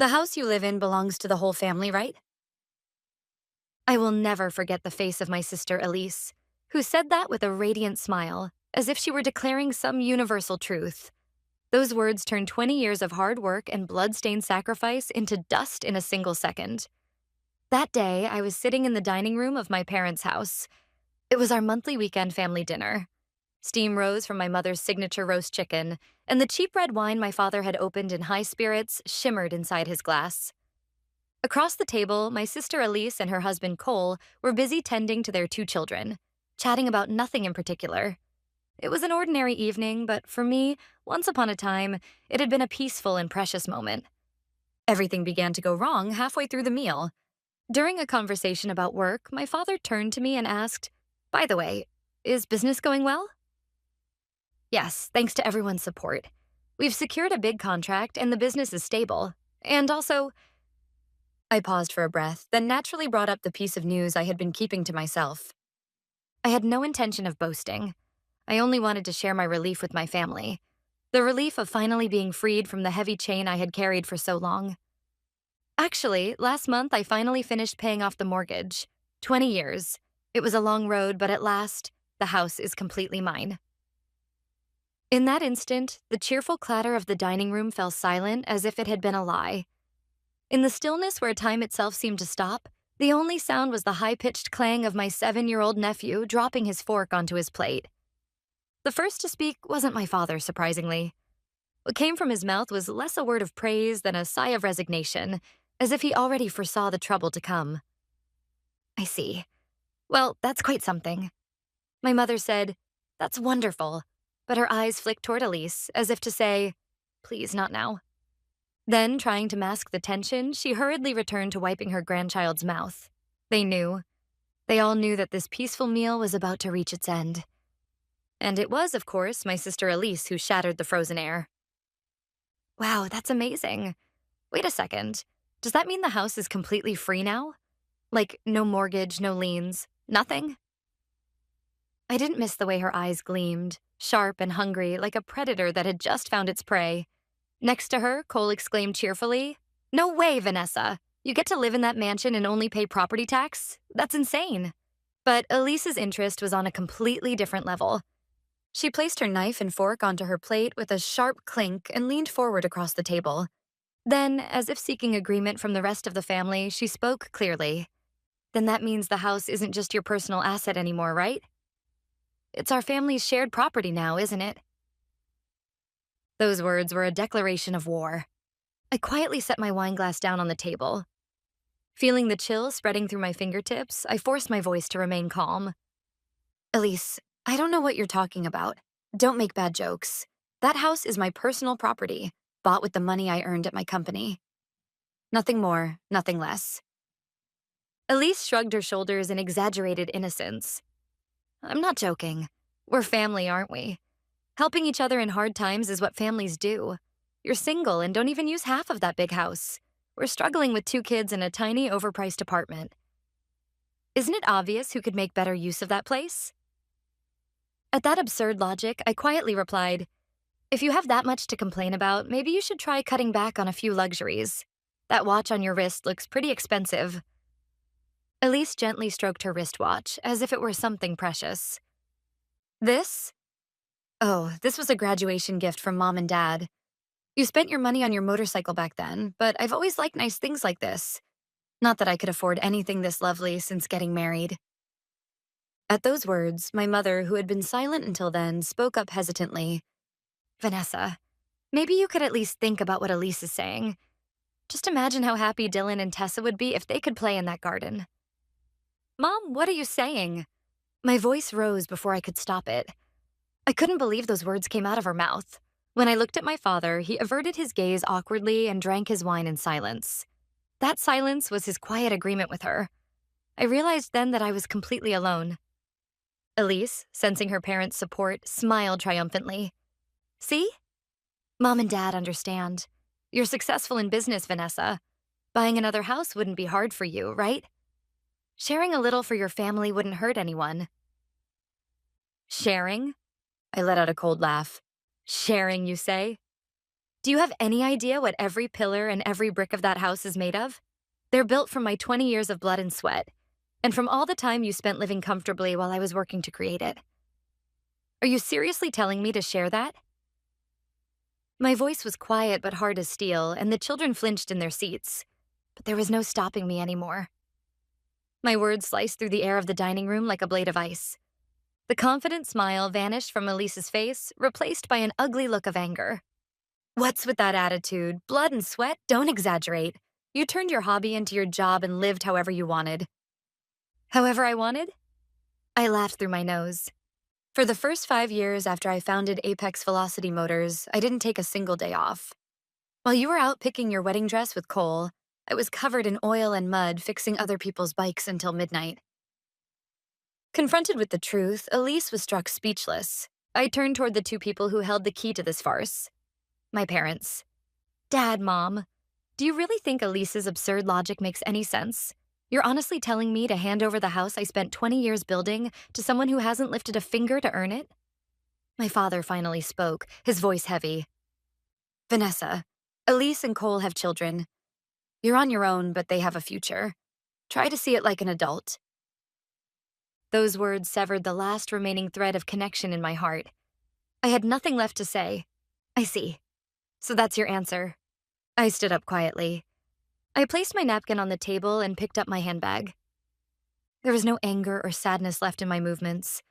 The house you live in belongs to the whole family, right? I will never forget the face of my sister Elise, who said that with a radiant smile, as if she were declaring some universal truth. Those words turned 20 years of hard work and blood-stained sacrifice into dust in a single second. That day, I was sitting in the dining room of my parents' house. It was our monthly weekend family dinner. Steam rose from my mother's signature roast chicken, and the cheap red wine my father had opened in high spirits shimmered inside his glass. Across the table, my sister Elise and her husband Cole were busy tending to their two children, chatting about nothing in particular. It was an ordinary evening, but for me, once upon a time, it had been a peaceful and precious moment. Everything began to go wrong halfway through the meal. During a conversation about work, my father turned to me and asked, "By the way, is business going well?" "Yes, thanks to everyone's support. We've secured a big contract and the business is stable. And also," I paused for a breath, then naturally brought up the piece of news I had been keeping to myself. I had no intention of boasting. I only wanted to share my relief with my family. The relief of finally being freed from the heavy chain I had carried for so long. Actually, last month I finally finished paying off the mortgage. 20 years. It was a long road, but at last, the house is completely mine. In that instant, the cheerful clatter of the dining room fell silent as if it had been a lie. In the stillness where time itself seemed to stop, the only sound was the high-pitched clang of my 7-year-old nephew dropping his fork onto his plate. The first to speak wasn't my father, surprisingly. What came from his mouth was less a word of praise than a sigh of resignation, as if he already foresaw the trouble to come. "I see. Well, that's quite something." My mother said, "That's wonderful," but her eyes flicked toward Elise, as if to say, "Please, not now." Then, trying to mask the tension, she hurriedly returned to wiping her grandchild's mouth. They knew. They all knew that this peaceful meal was about to reach its end. And it was, of course, my sister Elise who shattered the frozen air. "Wow, that's amazing. Wait a second. Does that mean the house is completely free now? Like, no mortgage, no liens, nothing?" I didn't miss the way her eyes gleamed, sharp and hungry, like a predator that had just found its prey. Next to her, Cole exclaimed cheerfully, "No way, Vanessa! You get to live in that mansion and only pay property tax? That's insane." But Elise's interest was on a completely different level. She placed her knife and fork onto her plate with a sharp clink and leaned forward across the table. Then, as if seeking agreement from the rest of the family, she spoke clearly. "Then that means the house isn't just your personal asset anymore, right? It's our family's shared property now, isn't it?" Those words were a declaration of war. I quietly set my wine glass down on the table. Feeling the chill spreading through my fingertips, I forced my voice to remain calm. "Elise, I don't know what you're talking about. Don't make bad jokes. That house is my personal property, bought with the money I earned at my company. Nothing more, nothing less." Elise shrugged her shoulders in exaggerated innocence. "I'm not joking. We're family, aren't we? Helping each other in hard times is what families do. You're single and don't even use half of that big house. We're struggling with 2 kids in a tiny, overpriced apartment. Isn't it obvious who could make better use of that place?" At that absurd logic, I quietly replied, "If you have that much to complain about, maybe you should try cutting back on a few luxuries. That watch on your wrist looks pretty expensive." Elise gently stroked her wristwatch, as if it were something precious. "This? Oh, this was a graduation gift from Mom and Dad. You spent your money on your motorcycle back then, but I've always liked nice things like this. Not that I could afford anything this lovely since getting married." At those words, my mother, who had been silent until then, spoke up hesitantly. "Vanessa, maybe you could at least think about what Elise is saying. Just imagine how happy Dylan and Tessa would be if they could play in that garden." "Mom, what are you saying?" My voice rose before I could stop it. I couldn't believe those words came out of her mouth. When I looked at my father, he averted his gaze awkwardly and drank his wine in silence. That silence was his quiet agreement with her. I realized then that I was completely alone. Elise, sensing her parents' support, smiled triumphantly. "See? Mom and Dad understand. You're successful in business, Vanessa. Buying another house wouldn't be hard for you, right? Sharing a little for your family wouldn't hurt anyone." "Sharing?" I let out a cold laugh. "Sharing, you say?" Do you have any idea what every pillar and every brick of that house is made of? They're built from my 20 years of blood and sweat, and from all the time you spent living comfortably while I was working to create it. Are you seriously telling me to share that? My voice was quiet but hard as steel, and the children flinched in their seats. But there was no stopping me anymore. My words sliced through the air of the dining room like a blade of ice. The confident smile vanished from Elise's face, replaced by an ugly look of anger. What's with that attitude? Blood and sweat? Don't exaggerate. You turned your hobby into your job and lived however you wanted. However I wanted? I laughed through my nose. For the first 5 years after I founded Apex Velocity Motors, I didn't take a single day off. While you were out picking your wedding dress with Cole, I was covered in oil and mud fixing other people's bikes until midnight. Confronted with the truth, Elise was struck speechless. I turned toward the two people who held the key to this farce. My parents. Dad, Mom, do you really think Elise's absurd logic makes any sense? You're honestly telling me to hand over the house I spent 20 years building to someone who hasn't lifted a finger to earn it? My father finally spoke, his voice heavy. Vanessa, Elise and Cole have children. You're on your own, but they have a future. Try to see it like an adult. Those words severed the last remaining thread of connection in my heart. I had nothing left to say. I see. So that's your answer. I stood up quietly. I placed my napkin on the table and picked up my handbag. There was no anger or sadness left in my movements,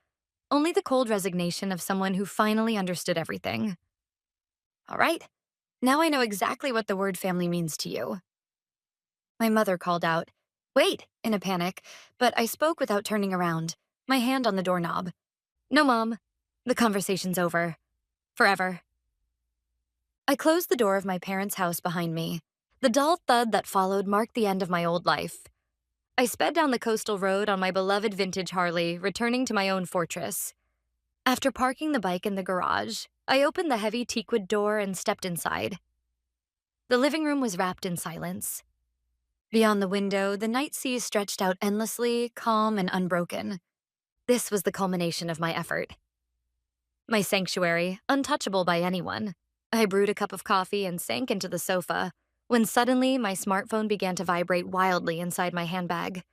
only the cold resignation of someone who finally understood everything. All right, now I know exactly what the word family means to you. My mother called out, "Wait," in a panic, but I spoke without turning around, my hand on the doorknob. No, Mom. The conversation's over. Forever. I closed the door of my parents' house behind me. The dull thud that followed marked the end of my old life. I sped down the coastal road on my beloved vintage Harley, returning to my own fortress. After parking the bike in the garage, I opened the heavy teakwood door and stepped inside. The living room was wrapped in silence. Beyond the window, the night sea stretched out endlessly, calm and unbroken. This was the culmination of my effort. My sanctuary, untouchable by anyone. I brewed a cup of coffee and sank into the sofa, when suddenly my smartphone began to vibrate wildly inside my handbag.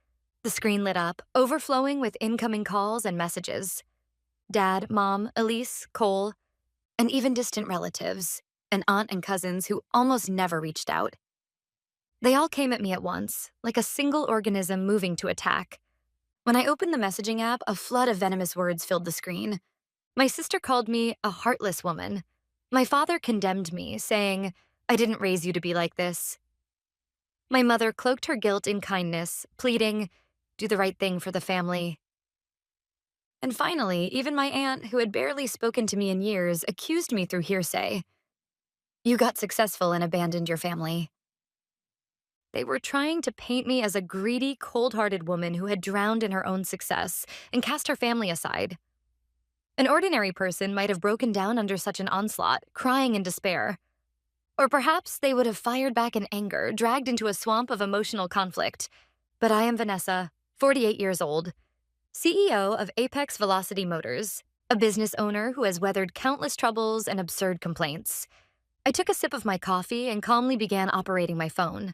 The screen lit up, overflowing with incoming calls and messages. Dad, Mom, Elise, Cole, and even distant relatives, an aunt and cousins who almost never reached out. They all came at me at once, like a single organism moving to attack. When I opened the messaging app, a flood of venomous words filled the screen. My sister called me a heartless woman. My father condemned me, saying, "I didn't raise you to be like this." My mother cloaked her guilt in kindness, pleading, "Do the right thing for the family." And finally, even my aunt, who had barely spoken to me in years, accused me through hearsay. "You got successful and abandoned your family." They were trying to paint me as a greedy, cold-hearted woman who had drowned in her own success and cast her family aside. An ordinary person might have broken down under such an onslaught, crying in despair. Or perhaps they would have fired back in anger, dragged into a swamp of emotional conflict. But I am Vanessa, 48 years old, CEO of Apex Velocity Motors, a business owner who has weathered countless troubles and absurd complaints. I took a sip of my coffee and calmly began operating my phone.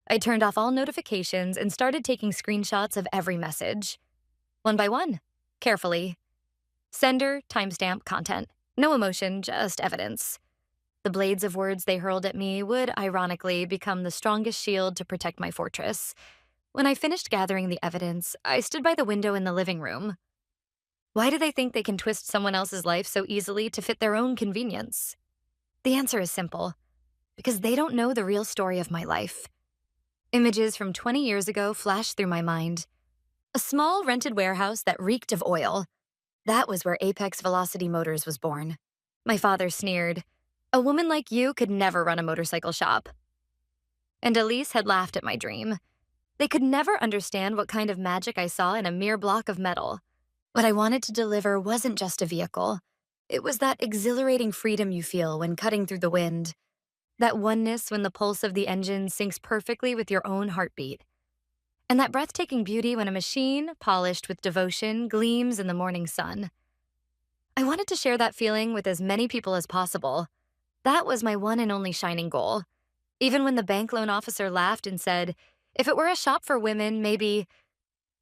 I turned off all notifications and started taking screenshots of every message. One by one, carefully. Sender, timestamp, content. No emotion, just evidence. The blades of words they hurled at me would, ironically, become the strongest shield to protect my fortress. When I finished gathering the evidence, I stood by the window in the living room. Why do they think they can twist someone else's life so easily to fit their own convenience? The answer is simple. Because they don't know the real story of my life. Images from 20 years ago flashed through my mind. A small rented warehouse that reeked of oil. That was where Apex Velocity Motors was born. My father sneered, "A woman like you could never run a motorcycle shop." And Elise had laughed at my dream. They could never understand what kind of magic I saw in a mere block of metal. What I wanted to deliver wasn't just a vehicle. It was that exhilarating freedom you feel when cutting through the wind. That oneness when the pulse of the engine syncs perfectly with your own heartbeat. And that breathtaking beauty when a machine, polished with devotion, gleams in the morning sun. I wanted to share that feeling with as many people as possible. That was my one and only shining goal. Even when the bank loan officer laughed and said, if it were a shop for women, maybe,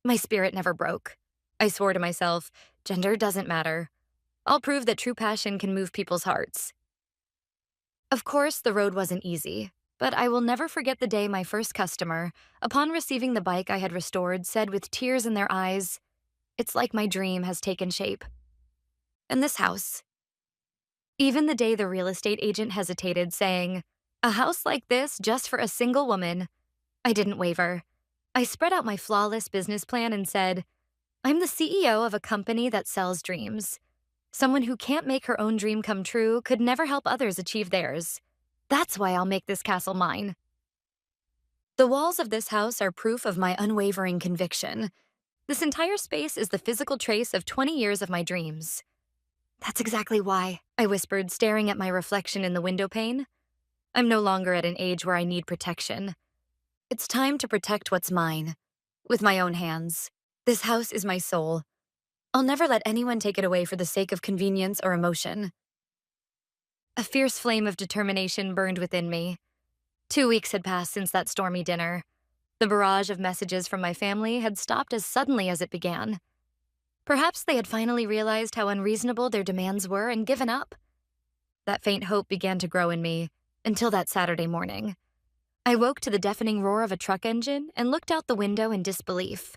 my spirit never broke. I swore to myself, gender doesn't matter. I'll prove that true passion can move people's hearts. Of course, the road wasn't easy, but I will never forget the day my first customer, upon receiving the bike I had restored, said with tears in their eyes, "It's like my dream has taken shape." And this house. Even the day the real estate agent hesitated, saying, "A house like this just for a single woman," I didn't waver. I spread out my flawless business plan and said, "I'm the CEO of a company that sells dreams. Someone who can't make her own dream come true could never help others achieve theirs. That's why I'll make this castle mine." The walls of this house are proof of my unwavering conviction. This entire space is the physical trace of 20 years of my dreams. "That's exactly why," I whispered, staring at my reflection in the window pane. "I'm no longer at an age where I need protection. It's time to protect what's mine, with my own hands. This house is my soul. I'll never let anyone take it away for the sake of convenience or emotion." A fierce flame of determination burned within me. 2 weeks had passed since that stormy dinner. The barrage of messages from my family had stopped as suddenly as it began. Perhaps they had finally realized how unreasonable their demands were and given up. That faint hope began to grow in me, until that Saturday morning. I woke to the deafening roar of a truck engine and looked out the window in disbelief.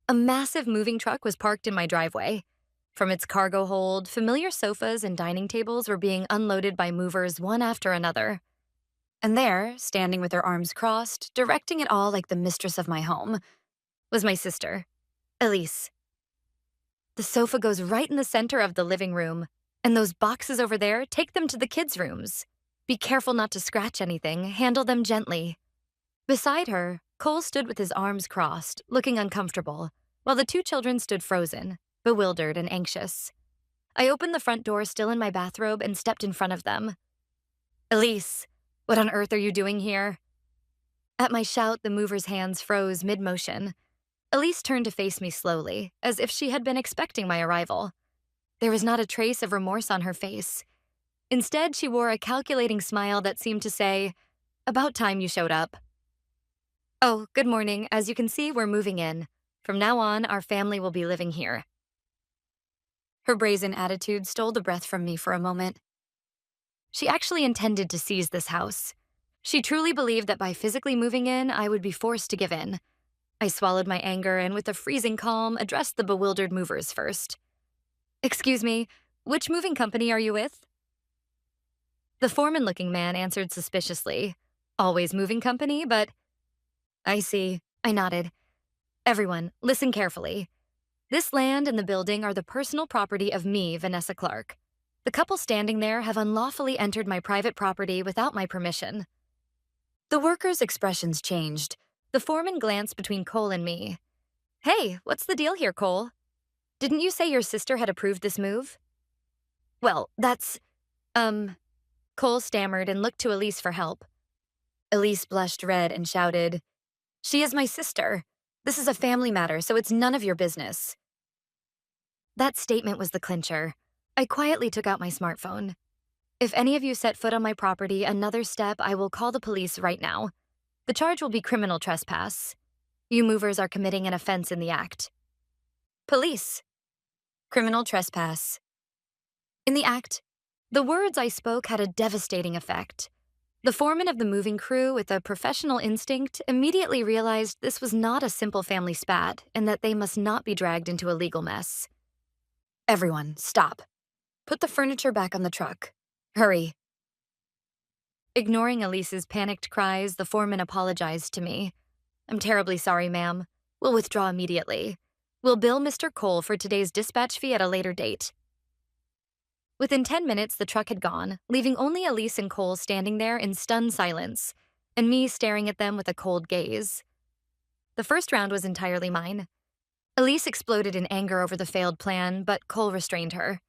A massive moving truck was parked in my driveway. From its cargo hold, familiar sofas and dining tables were being unloaded by movers one after another. And there, standing with her arms crossed, directing it all like the mistress of my home, was my sister, Elise. "The sofa goes right in the center of the living room, and those boxes over there, take them to the kids' rooms. Be careful not to scratch anything, handle them gently." Beside her, Cole stood with his arms crossed, looking uncomfortable, while the two children stood frozen, bewildered and anxious. I opened the front door still in my bathrobe and stepped in front of them. "Elise, what on earth are you doing here?" At my shout, the mover's hands froze mid-motion. Elise turned to face me slowly, as if she had been expecting my arrival. There was not a trace of remorse on her face. Instead, she wore a calculating smile that seemed to say, "About time you showed up." "Oh, good morning. As you can see, we're moving in. From now on, our family will be living here." Her brazen attitude stole the breath from me for a moment. She actually intended to seize this house. She truly believed that by physically moving in, I would be forced to give in. I swallowed my anger and with a freezing calm, addressed the bewildered movers first. "Excuse me, which moving company are you with?" The foreman-looking man answered suspiciously. "Always moving company, but—" "I see." I nodded. "Everyone, listen carefully. This land and the building are the personal property of me, Vanessa Clark. The couple standing there have unlawfully entered my private property without my permission." The workers' expressions changed. The foreman glanced between Cole and me. "Hey, what's the deal here, Cole? Didn't you say your sister had approved this move?" "Well, that's, Cole stammered and looked to Elise for help. Elise blushed red and shouted, "She is my sister. This is a family matter, so it's none of your business." That statement was the clincher. I quietly took out my smartphone. "If any of you set foot on my property another step, I will call the police right now. The charge will be criminal trespass. You movers are committing an offense in the act." "Police. Criminal trespass. In the act." The words I spoke had a devastating effect. The foreman of the moving crew, with a professional instinct, immediately realized this was not a simple family spat and that they must not be dragged into a legal mess. "Everyone, stop. Put the furniture back on the truck. Hurry." Ignoring Elise's panicked cries, the foreman apologized to me. "I'm terribly sorry, ma'am. We'll withdraw immediately. We'll bill Mr. Cole for today's dispatch fee at a later date." Within 10 minutes, the truck had gone, leaving only Elise and Cole standing there in stunned silence, and me staring at them with a cold gaze. The first round was entirely mine. Elise exploded in anger over the failed plan, but Cole restrained her.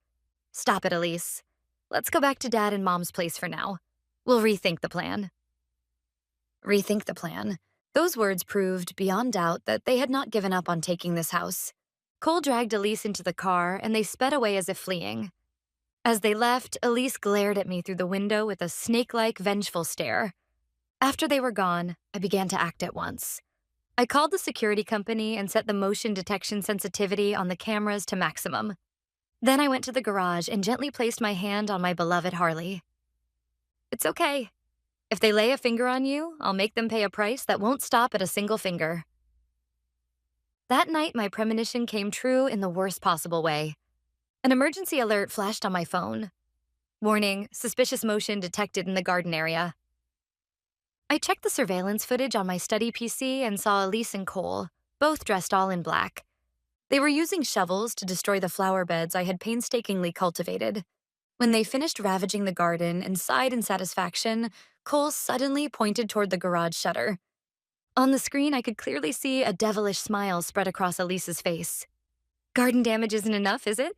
"Stop it, Elise. Let's go back to Dad and Mom's place for now. We'll rethink the plan." Rethink the plan. Those words proved, beyond doubt, that they had not given up on taking this house. Cole dragged Elise into the car, and they sped away as if fleeing. As they left, Elise glared at me through the window with a snake-like, vengeful stare. After they were gone, I began to act at once. I called the security company and set the motion detection sensitivity on the cameras to maximum. Then I went to the garage and gently placed my hand on my beloved Harley. It's okay. If they lay a finger on you, I'll make them pay a price that won't stop at a single finger. That night, my premonition came true in the worst possible way. An emergency alert flashed on my phone. Warning, suspicious motion detected in the garden area. I checked the surveillance footage on my study PC and saw Elise and Cole, both dressed all in black. They were using shovels to destroy the flower beds I had painstakingly cultivated. When they finished ravaging the garden and sighed in satisfaction, Cole suddenly pointed toward the garage shutter. On the screen, I could clearly see a devilish smile spread across Elise's face. Garden damage isn't enough, is it?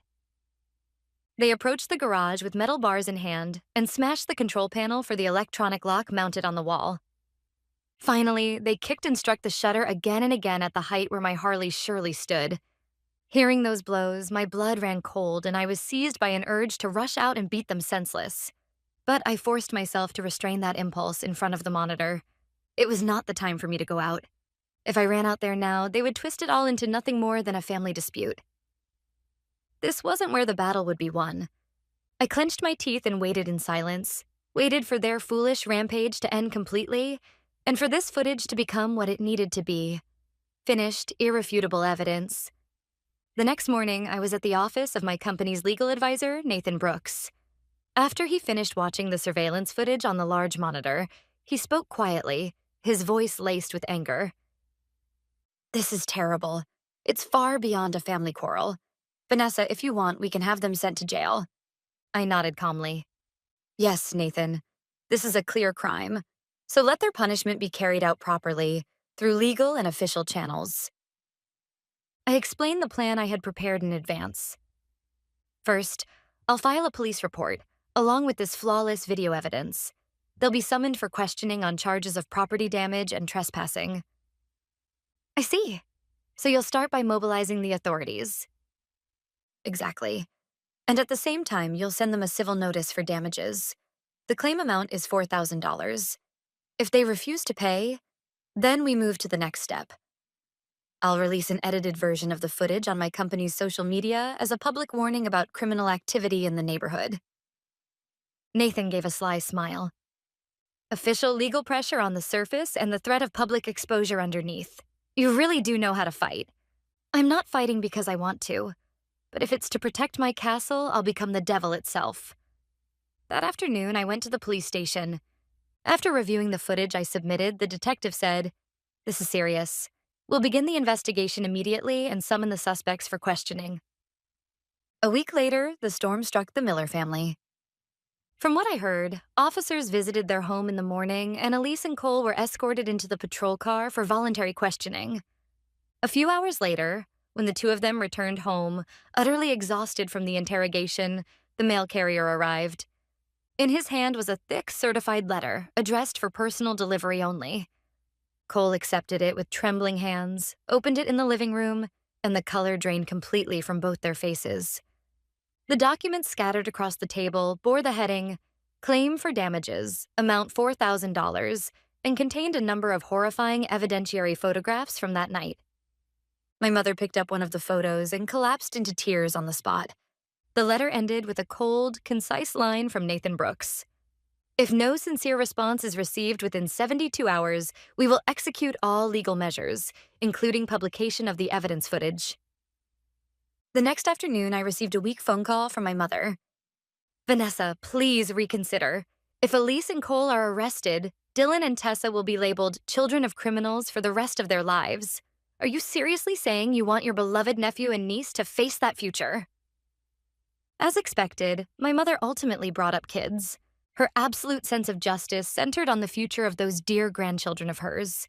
They approached the garage with metal bars in hand and smashed the control panel for the electronic lock mounted on the wall. Finally, they kicked and struck the shutter again and again at the height where my Harley surely stood. Hearing those blows, my blood ran cold and I was seized by an urge to rush out and beat them senseless. But I forced myself to restrain that impulse in front of the monitor. It was not the time for me to go out. If I ran out there now, they would twist it all into nothing more than a family dispute. This wasn't where the battle would be won. I clenched my teeth and waited in silence, waited for their foolish rampage to end completely, and for this footage to become what it needed to be. Finished, irrefutable evidence. The next morning, I was at the office of my company's legal advisor, Nathan Brooks. After he finished watching the surveillance footage on the large monitor, he spoke quietly, his voice laced with anger. This is terrible. It's far beyond a family quarrel. Vanessa, if you want, we can have them sent to jail. I nodded calmly. Yes, Nathan. This is a clear crime. So let their punishment be carried out properly, through legal and official channels. I explained the plan I had prepared in advance. First, I'll file a police report, along with this flawless video evidence. They'll be summoned for questioning on charges of property damage and trespassing. I see. So you'll start by mobilizing the authorities. Exactly. And at the same time, you'll send them a civil notice for damages. The claim amount is $4,000. If they refuse to pay, then we move to the next step. I'll release an edited version of the footage on my company's social media as a public warning about criminal activity in the neighborhood. Nathan gave a sly smile. Official legal pressure on the surface and the threat of public exposure underneath. You really do know how to fight. I'm not fighting because I want to. But if it's to protect my castle, I'll become the devil itself. That afternoon, I went to the police station. After reviewing the footage I submitted, the detective said, "This is serious. We'll begin the investigation immediately and summon the suspects for questioning." A week later, the storm struck the Miller family. From what I heard, officers visited their home in the morning, and Elise and Cole were escorted into the patrol car for voluntary questioning. A few hours later, when the two of them returned home, utterly exhausted from the interrogation, the mail carrier arrived. In his hand was a thick, certified letter, addressed for personal delivery only. Cole accepted it with trembling hands, opened it in the living room, and the color drained completely from both their faces. The documents scattered across the table bore the heading, "Claim for Damages, Amount $4,000, and contained a number of horrifying evidentiary photographs from that night. My mother picked up one of the photos and collapsed into tears on the spot. The letter ended with a cold, concise line from Nathan Brooks. "If no sincere response is received within 72 hours, we will execute all legal measures, including publication of the evidence footage." The next afternoon, I received a weak phone call from my mother. "Vanessa, please reconsider. If Elise and Cole are arrested, Dylan and Tessa will be labeled children of criminals for the rest of their lives. Are you seriously saying you want your beloved nephew and niece to face that future?" As expected, my mother ultimately brought up kids. Her absolute sense of justice centered on the future of those dear grandchildren of hers.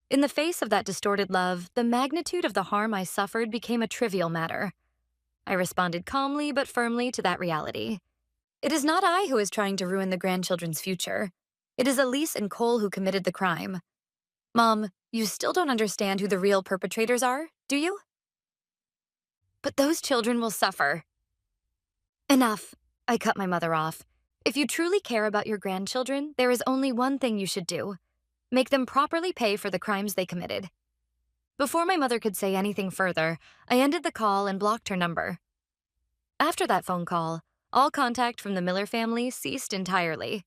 In the face of that distorted love, the magnitude of the harm I suffered became a trivial matter. I responded calmly but firmly to that reality. It is not I who is trying to ruin the grandchildren's future. It is Elise and Cole who committed the crime. Mom, you still don't understand who the real perpetrators are, do you? But those children will suffer. Enough. I cut my mother off. If you truly care about your grandchildren, there is only one thing you should do: make them properly pay for the crimes they committed. Before my mother could say anything further, I ended the call and blocked her number. After that phone call, all contact from the Miller family ceased entirely.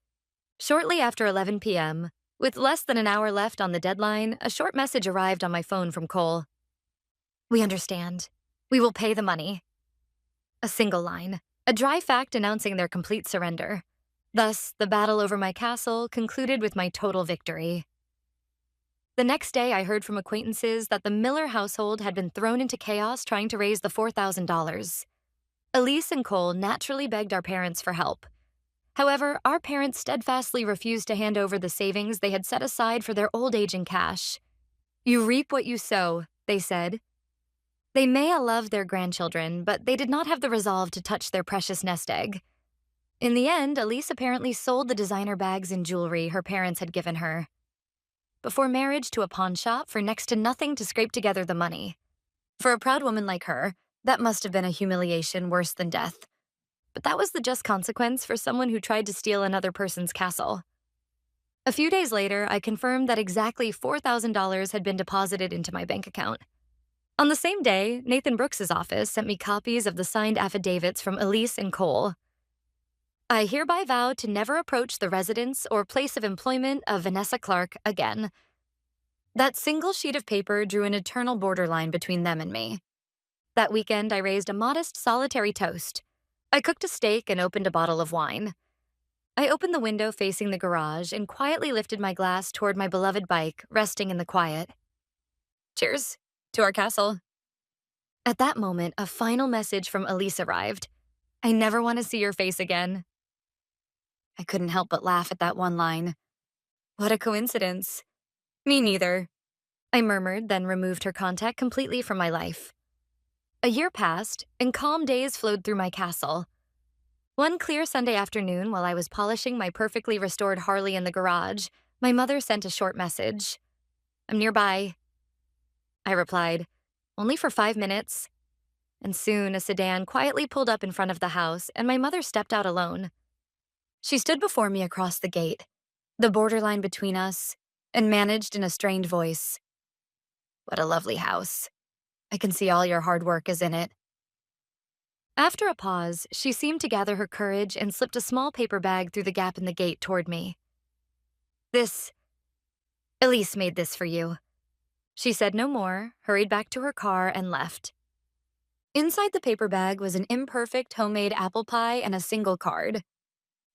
Shortly after 11 p.m., with less than an hour left on the deadline, a short message arrived on my phone from Cole. "We understand. We will pay the money." A single line, a dry fact announcing their complete surrender. Thus, the battle over my castle concluded with my total victory. The next day, I heard from acquaintances that the Miller household had been thrown into chaos trying to raise the $4,000. Elise and Cole naturally begged our parents for help. However, our parents steadfastly refused to hand over the savings they had set aside for their old age in cash. "You reap what you sow," they said. They may have loved their grandchildren, but they did not have the resolve to touch their precious nest egg. In the end, Elise apparently sold the designer bags and jewelry her parents had given her before marriage to a pawn shop for next to nothing to scrape together the money. For a proud woman like her, that must have been a humiliation worse than death. But that was the just consequence for someone who tried to steal another person's castle. A few days later, I confirmed that exactly $4,000 had been deposited into my bank account. On the same day, Nathan Brooks's office sent me copies of the signed affidavits from Elise and Cole. "I hereby vow to never approach the residence or place of employment of Vanessa Clark again." That single sheet of paper drew an eternal borderline between them and me. That weekend, I raised a modest, solitary toast. I cooked a steak and opened a bottle of wine. I opened the window facing the garage and quietly lifted my glass toward my beloved bike, resting in the quiet. "Cheers to our castle." At that moment, a final message from Elise arrived. "I never want to see your face again." I couldn't help but laugh at that one line. What a coincidence. "Me neither," I murmured, then removed her contact completely from my life. A year passed, and calm days flowed through my castle. One clear Sunday afternoon, while I was polishing my perfectly restored Harley in the garage, my mother sent a short message. "I'm nearby." I replied, "Only for 5 minutes." And soon a sedan quietly pulled up in front of the house, and my mother stepped out alone. She stood before me across the gate, the borderline between us, and managed in a strained voice, "What a lovely house. I can see all your hard work is in it." After a pause, she seemed to gather her courage and slipped a small paper bag through the gap in the gate toward me. "This, Elise made this for you." She said no more, hurried back to her car, and left. Inside the paper bag was an imperfect homemade apple pie and a single card.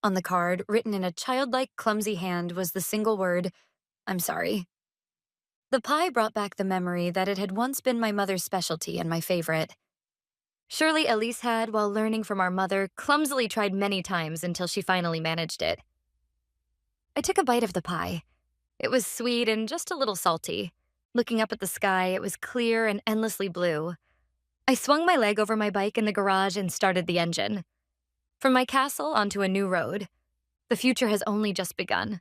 On the card, written in a childlike, clumsy hand, was the single word, "I'm sorry." The pie brought back the memory that it had once been my mother's specialty and my favorite. Surely Elise had, while learning from our mother, clumsily tried many times until she finally managed it. I took a bite of the pie. It was sweet and just a little salty. Looking up at the sky, it was clear and endlessly blue. I swung my leg over my bike in the garage and started the engine. From my castle onto a new road. The future has only just begun.